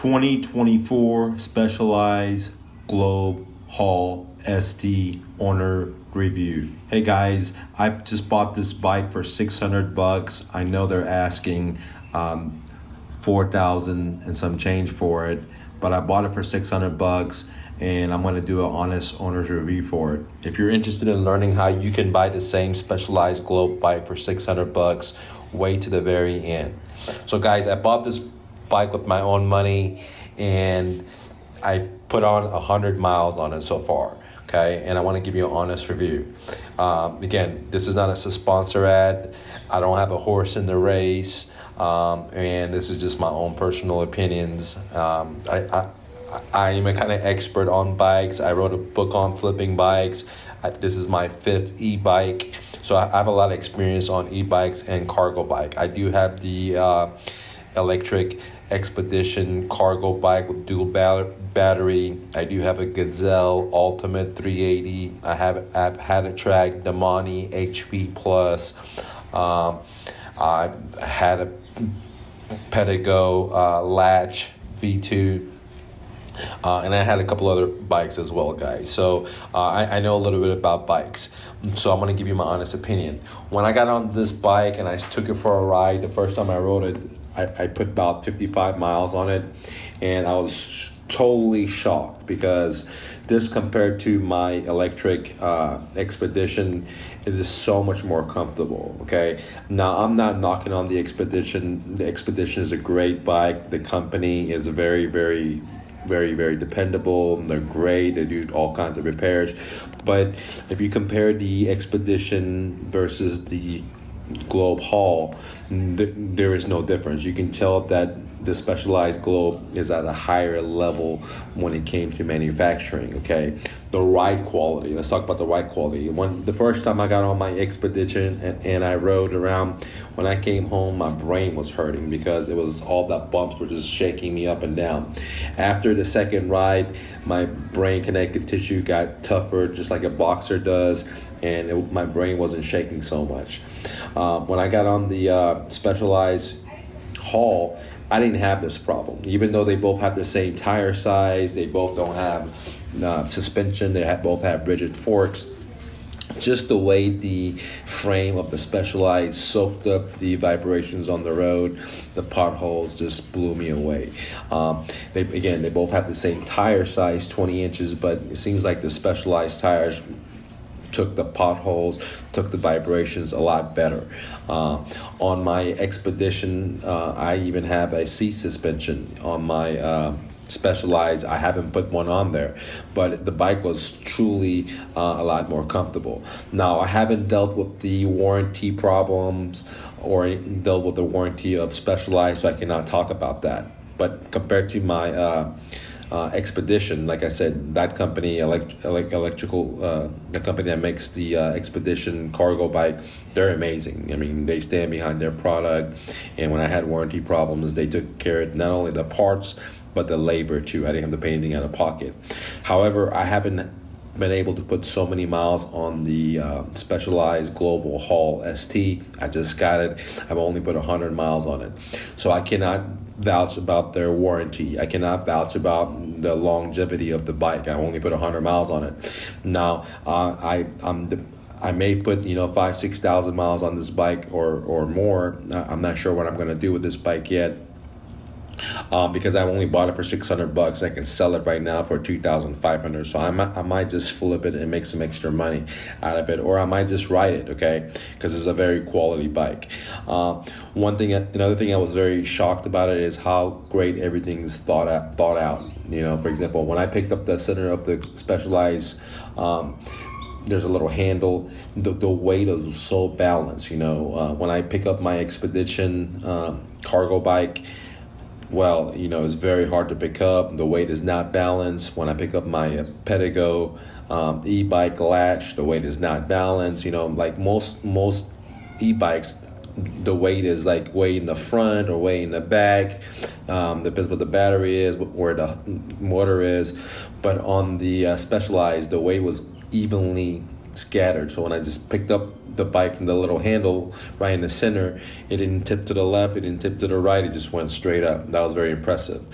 2024 Specialized Globe Haul ST owner review. Hey guys, I just bought this bike for $600. I know they're asking 4,000 and some change for it, but I bought it for $600 and I'm going to do an honest owner's review for it. If you're interested in learning how you can buy the same Specialized Globe bike for $600, wait to the very end. So guys, I bought this bike with my own money and I put on 100 miles on it so far. Okay, and I want to give you an honest review. Again, this is not a sponsor ad. I don't have a horse in the race, and this is just my own personal opinions. I am a kind of expert on bikes. I wrote a book on flipping bikes. This is my 5th e-bike, so I have a lot of experience on e-bikes and cargo bike. I do have the electric Expedition cargo bike with dual battery. I do have a Gazelle Ultimate 380. I had a track Damani HP Plus. I had a Pedigo Latch V2. And I had a couple other bikes as well, guys. So I know a little bit about bikes. So I'm going to give you my honest opinion. When I got on this bike and I took it for a ride, the first time I rode it, I put about 55 miles on it, and I was totally shocked because this, compared to my electric Expedition, it is so much more comfortable. Okay, now I'm not knocking on the Expedition. The Expedition is a great bike. The company is very, very dependable. They're great. They do all kinds of repairs. But if you compare the Expedition versus the Globe Haul, there is no difference. You can tell that the Specialized Globe is at a higher level when it came to manufacturing. Okay, the ride quality. Let's talk about the ride quality. The first time I got on my Expedition and I rode around, when I came home, my brain was hurting because it was all the bumps were just shaking me up and down. After the second ride, my brain connective tissue got tougher, just like a boxer does, and my brain wasn't shaking so much. When I got on the Specialized Haul, I didn't have this problem. Even though they both have the same tire size, they both don't have suspension, they both have rigid forks. Just the way the frame of the Specialized soaked up the vibrations on the road, the potholes just blew me away. They both have the same tire size, 20 inches, but it seems like the Specialized tires took the potholes, took the vibrations a lot better. On my Expedition, I even have a seat suspension. On my Specialized, I haven't put one on there, but the bike was truly a lot more comfortable. Now, I haven't dealt with the warranty problems or dealt with the warranty of Specialized, so I cannot talk about that. But compared to my Expedition, like I said, that company, electrical, the company that makes the Expedition cargo bike, they're amazing. I mean, they stand behind their product, and when I had warranty problems, they took care of not only the parts, but the labor too. I didn't have to pay anything out of pocket. However, I haven't been able to put so many miles on the Specialized Global Haul ST. I just got it. I've only put 100 miles on it. So I cannot vouch about their warranty. I cannot vouch about the longevity of the bike. I only put 100 miles on it. Now, I may put 5,000-6,000 miles on this bike or more. I'm not sure what I'm going to do with this bike yet. Because I only bought it for $600. I can sell it right now for $2,500. So I might just flip it and make some extra money out of it, or I might just ride it, okay? Because it's a very quality bike. Another thing I was very shocked about it is how great everything is thought out. For example, when I picked up the center of the Specialized, there's a little handle. The weight is so balanced. When I pick up my Expedition cargo bike, well, it's very hard to pick up. The weight is not balanced. When I pick up my Pedigo e-bike Latch, the weight is not balanced. Like most e-bikes, the weight is like way in the front or way in the back. Depends what the battery is, where the motor is. But on the Specialized, the weight was evenly scattered. So when I just picked up the bike from the little handle right in the center, it didn't tip to the left, it didn't tip to the right, it just went straight up. That was very impressive.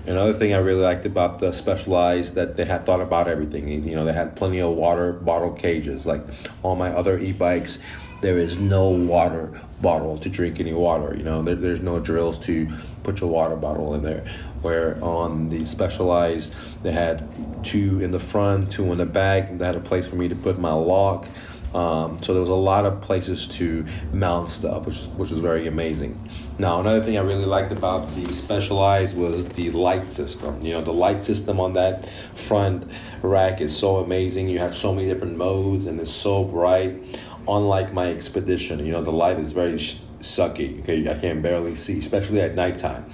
Another thing I really liked about the Specialized, that they had thought about everything. You know, they had plenty of water bottle cages. Like all my other e-bikes, there is no water bottle to drink any water. You know, there's no drills to put your water bottle in there. Where on the Specialized, they had 2 in the front, 2 in the back. They had a place for me to put my lock. So there was a lot of places to mount stuff, which was very amazing. Now, another thing I really liked about the Specialized was the light system. You know, the light system on that front rack is so amazing. You have so many different modes, and it's so bright. Unlike my Expedition, you know, the light is very sucky. Okay, I can barely see, especially at nighttime.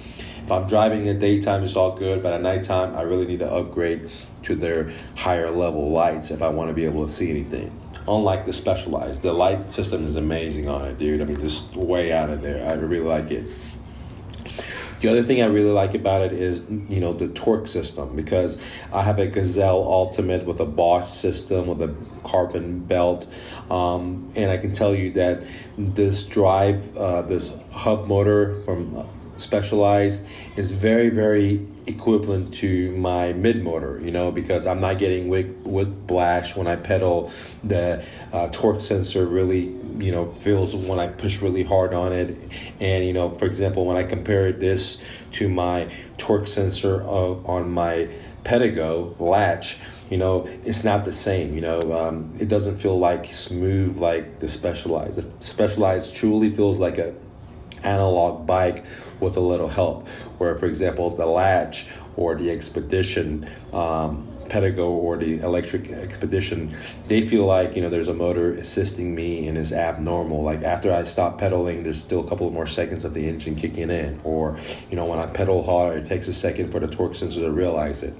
If I'm driving in the daytime, it's all good, but at nighttime, I really need to upgrade to their higher level lights if I want to be able to see anything. Unlike the Specialized, the light system is amazing on it, dude. I mean, just way out of there. I really like it. The other thing I really like about it is, you know, the torque system, because I have a Gazelle Ultimate with a Bosch system with a carbon belt, and I can tell you that this this hub motor from Specialized is very, very equivalent to my mid motor, you know, because I'm not getting whiplash when I pedal. The torque sensor really, you know, feels when I push really hard on it. And, you know, for example, when I compare this to my torque sensor on my Pedigo latch, you know, it's not the same. You know, it doesn't feel like smooth like the Specialized. The Specialized truly feels like a analog bike with a little help, where, for example, the latch or the Expedition Pedigo or the electric Expedition, they feel like, you know, there's a motor assisting me and is abnormal. Like after I stop pedaling, there's still a couple of more seconds of the engine kicking in, or, you know, when I pedal hard, it takes a second for the torque sensor to realize it.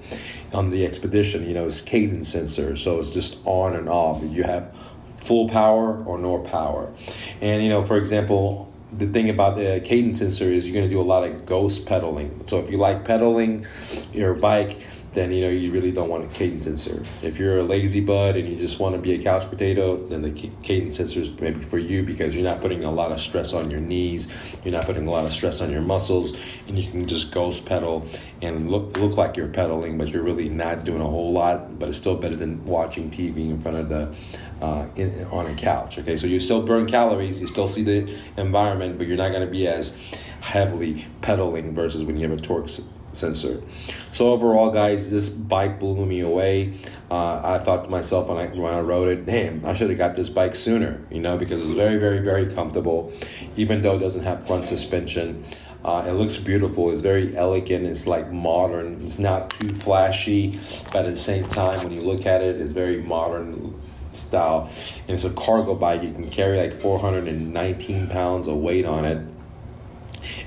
On the Expedition, you know, it's cadence sensor, so it's just on and off. You have full power or no power. And, you know, for example, the thing about the cadence sensor is you're going to do a lot of ghost pedaling. So if you like pedaling your bike, then, you know, you really don't want a cadence sensor. If you're a lazy bud and you just want to be a couch potato, then the cadence sensor is maybe for you, because you're not putting a lot of stress on your knees, you're not putting a lot of stress on your muscles, and you can just ghost pedal and look like you're pedaling, but you're really not doing a whole lot. But it's still better than watching TV in front of the on a couch. Okay, so you still burn calories, you still see the environment, but you're not going to be as heavily pedaling versus when you have a torque sensor. So overall, guys, this bike blew me away. I thought to myself when I rode it, damn, I should have got this bike sooner, you know, because it's very, very, very comfortable, even though it doesn't have front suspension. It looks beautiful. It's very elegant. It's like modern. It's not too flashy, but at the same time, when you look at it, it's very modern style. And it's a cargo bike. You can carry like 419 pounds of weight on it.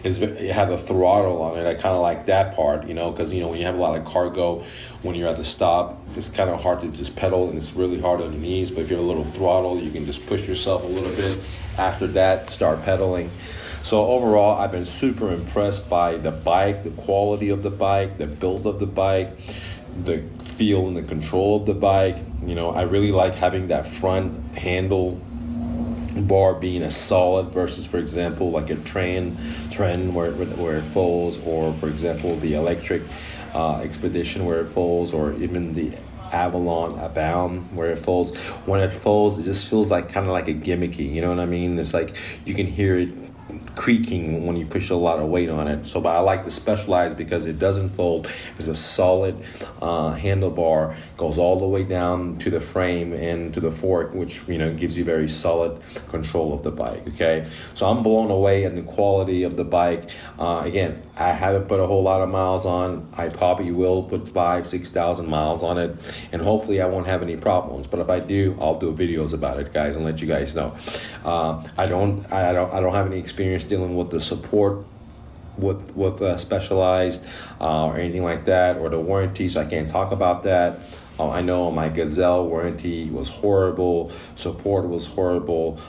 It have a throttle on it. I kind of like that part, you know, because, you know, when you have a lot of cargo, when you're at the stop, it's kind of hard to just pedal, and it's really hard on your knees. But if you have a little throttle, you can just push yourself a little bit. After that, start pedaling. So overall, I've been super impressed by the bike, the quality of the bike, the build of the bike, the feel and the control of the bike. You know, I really like having that front handle bar being a solid versus, for example, like a trend where it folds, or, for example, the electric Expedition where it folds, or even the Avalon Abound where it folds. When it folds, it just feels like kind of like a gimmicky, you know what I mean? It's like you can hear it creaking when you push a lot of weight on it. So, but I like the Specialized because it doesn't fold. It's a solid handlebar, goes all the way down to the frame and to the fork, which, you know, gives you very solid control of the bike. Okay, so I'm blown away at the quality of the bike. Again, I haven't put a whole lot of miles on. I probably will put 5,000-6,000 miles on it, and hopefully I won't have any problems. But if I do, I'll do videos about it, guys, and let you guys know. I don't have any experience dealing with the support with Specialized or anything like that, or the warranty, so I can't talk about that. I know my Gazelle warranty was horrible, support was horrible,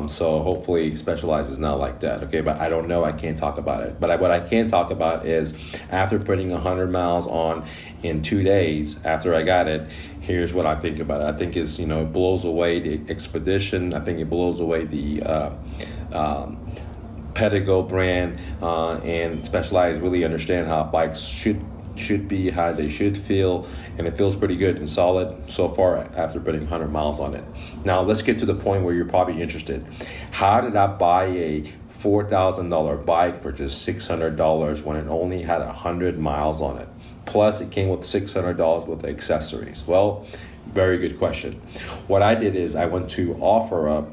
so hopefully Specialized is not like that, okay? But I don't know, I can't talk about it. But what I can talk about is after putting 100 miles on in 2 days after I got it, here's what I think about it. I think it's, it blows away the Expedition. I think it blows away the Pedigo brand, and Specialized really understand how bikes should be, how they should feel, and it feels pretty good and solid so far after putting 100 miles on it. Now let's get to the point where you're probably interested. How did I buy a $4,000 bike for just $600 when it only had 100 miles on it? Plus it came with $600 with the accessories. Well, very good question. What I did is I went to OfferUp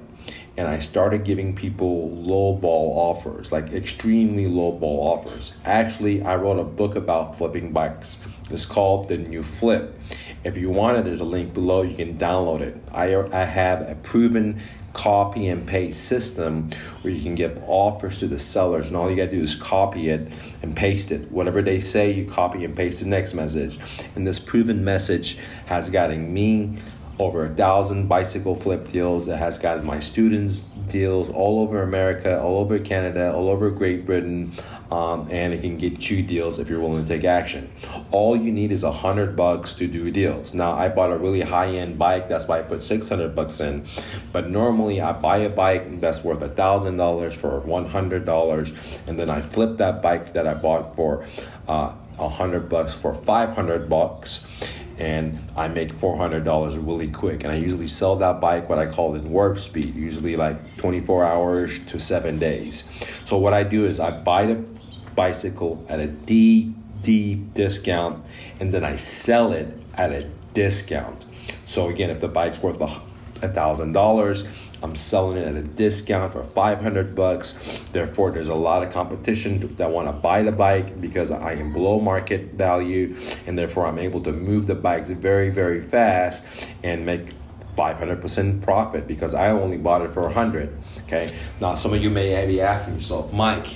and I started giving people lowball offers, like extremely lowball offers. Actually, I wrote a book about flipping bikes. It's called The New Flip. If you want it, there's a link below. You can download it. I have a proven copy and paste system where you can give offers to the sellers, and all you gotta do is copy it and paste it. Whatever they say, you copy and paste the next message. And this proven message has gotten me over 1,000 bicycle flip deals. It has gotten my students deals all over America, all over Canada, all over Great Britain, and it can get you deals if you're willing to take action. All you need is $100 to do deals. Now, I bought a really high-end bike, that's why I put $600 in, but normally I buy a bike that's worth $1,000 for $100, and then I flip that bike that I bought for $100 for $500, and I make $400 really quick. And I usually sell that bike what I call in warp speed, usually like 24 hours to 7 days. So what I do is I buy the bicycle at a deep discount, and then I sell it at a discount. So again, if the bike's worth $1,000, I'm selling it at a discount for $500. Therefore, there's a lot of competition that want to buy the bike because I am below market value, and therefore I'm able to move the bikes very, very fast and make 500% profit because I only bought it for $100. Okay. Now, some of you may be asking yourself, Mike,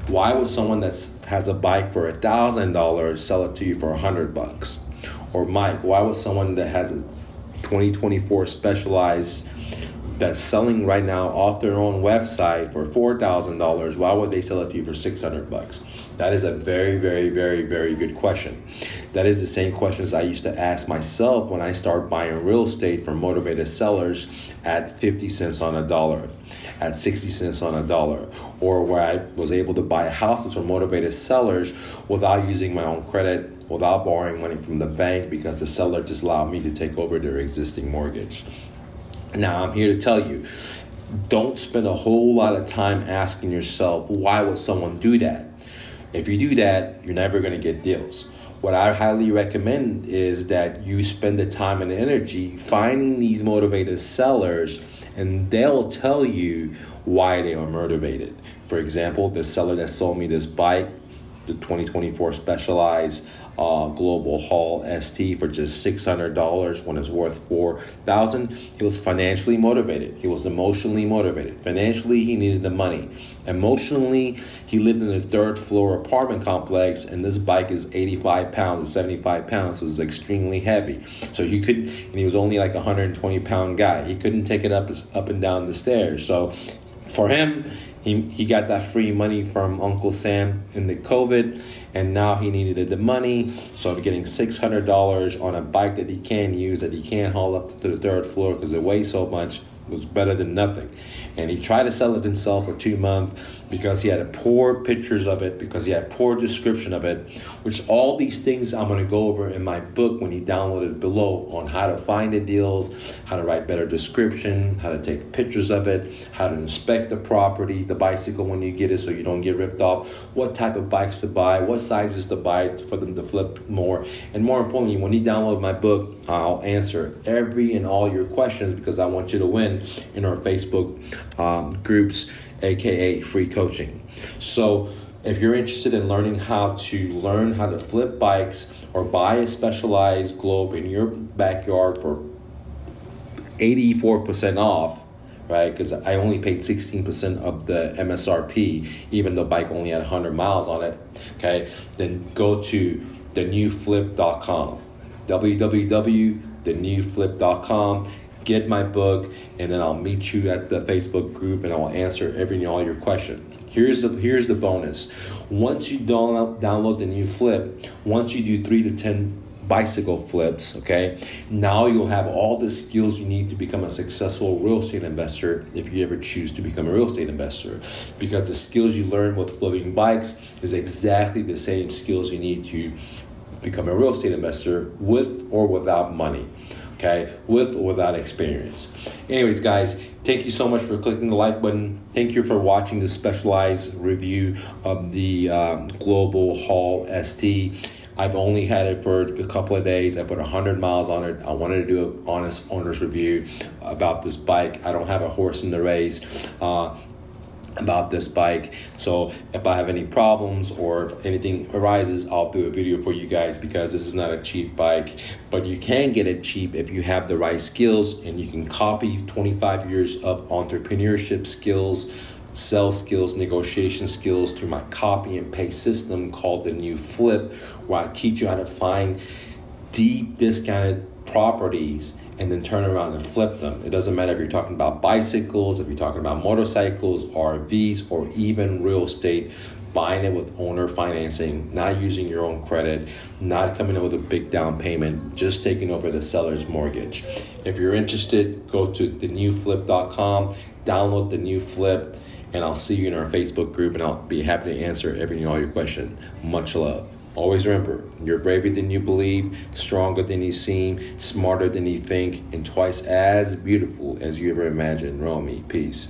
why would someone that has a bike for $1,000 sell it to you for $100? Or Mike, why would someone that has a 2024 Specialized that's selling right now off their own website for $4,000, why would they sell it to you for $600? That is a very, very, very, very good question. That is the same questions I used to ask myself when I started buying real estate from motivated sellers at 50 cents on a dollar, at 60 cents on a dollar, or where I was able to buy houses from motivated sellers without using my own credit, without borrowing money from the bank because the seller just allowed me to take over their existing mortgage. Now, I'm here to tell you, don't spend a whole lot of time asking yourself, why would someone do that? If you do that, you're never going to get deals. What I highly recommend is that you spend the time and the energy finding these motivated sellers, and they'll tell you why they are motivated. For example, the seller that sold me this bike, the 2024 Specialized Global Haul ST for just $600 when it's worth $4,000. He was financially motivated. He was emotionally motivated. Financially, he needed the money. Emotionally, he lived in a third floor apartment complex, and this bike is 85 pounds or 75 pounds, so it's extremely heavy. So he was only like a 120 pound guy. He couldn't take it up and down the stairs. So for him, he got that free money from Uncle Sam in the COVID, and now he needed the money. So getting $600 on a bike that he can't use, that he can't haul up to the third floor because it weighs so much, was better than nothing. And he tried to sell it himself for 2 months because he had poor pictures of it, because he had poor description of it, which all these things I'm going to go over in my book when you download it below, on how to find the deals, how to write better description, how to take pictures of it, how to inspect the property, the bicycle when you get it so you don't get ripped off, what type of bikes to buy, what sizes to buy for them to flip more. And more importantly, when you download my book, I'll answer every and all your questions because I want you to win in our Facebook groups, aka free coaching. So if you're interested in learning how to flip bikes or buy a Specialized Globe in your backyard for 84% off, right? Because I only paid 16% of the MSRP, even though bike only had 100 miles on it, okay? Then go to thenewflip.com, www.thenewflip.com. Get my book, and then I'll meet you at the Facebook group, and I'll answer every and all your questions. Here's the bonus. Once you download the new flip, once you do 3 to 10 bicycle flips, okay, now you'll have all the skills you need to become a successful real estate investor if you ever choose to become a real estate investor, because the skills you learn with flipping bikes is exactly the same skills you need to become a real estate investor with or without money. Okay, with or without experience. Anyways, guys, thank you so much for clicking the like button. Thank you for watching this specialized review of the Global Haul ST. I've only had it for a couple of days. I put 100 miles on it. I wanted to do an honest owner's review about this bike. I don't have a horse in the race about this bike, so if I have any problems or if anything arises, I'll do a video for you guys, because this is not a cheap bike, but you can get it cheap if you have the right skills, and you can copy 25 years of entrepreneurship skills, sales skills, negotiation skills through my copy and paste system called the New Flip, where I teach you how to find deep discounted properties and then turn around and flip them. It doesn't matter if you're talking about bicycles, if you're talking about motorcycles, RVs, or even real estate, buying it with owner financing, not using your own credit, not coming in with a big down payment, just taking over the seller's mortgage. If you're interested, go to thenewflip.com, download the New Flip, and I'll see you in our Facebook group, and I'll be happy to answer every and all your questions. Much love. Always remember, you're braver than you believe, stronger than you seem, smarter than you think, and twice as beautiful as you ever imagined. Romy, peace.